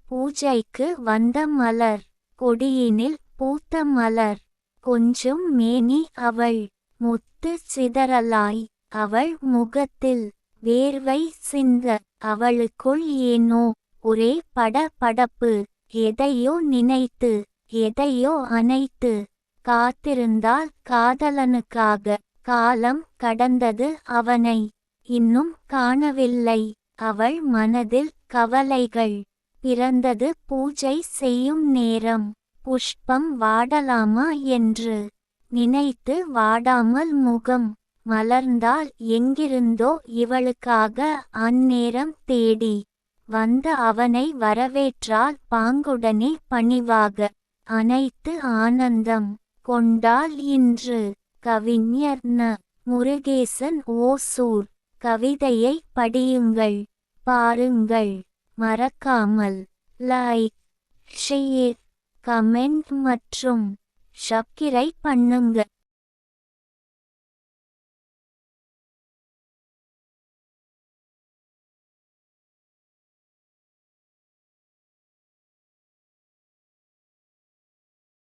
பூஜைக்கு வந்த மலர், கொடியினில் பூத்த மலர், கொஞ்சும் மேனி அவள், முத்து சிதறலாய் அவள் முகத்தில், வேர்வை சிந்த அவளுக்குள் ஏனோ ஒரே படபடப்பு, எதையோ நினைத்து எதையோ அனைத்து காத்திருந்தாள் காதலனுக்காக. காலம் கடந்தது, அவனை இன்னும் காணவில்லை. அவள் மனதில் கவலைகள். பிறந்தது பூஜை செய்யும் நேரம். புஷ்பம் வாடலாமா என்று நினைத்து வாடாமல் முகம் மலர்ந்தால் எங்கிருந்தோ இவளுக்காக அந்நேரம் தேடி வந்த அவனை வரவேற்றால் பாங்குடனே பணிவாக அனைத்து ஆனந்தம் கொண்டாள் இன்று. கவிஞர் ந. முருகேசன் ஓசூர். கவிதையை படியுங்கள், பாருங்கள். மறக்காமல் லைக், ஷேர், கமெண்ட் மற்றும் சப்ஸ்கிரைப் பண்ணுங்க.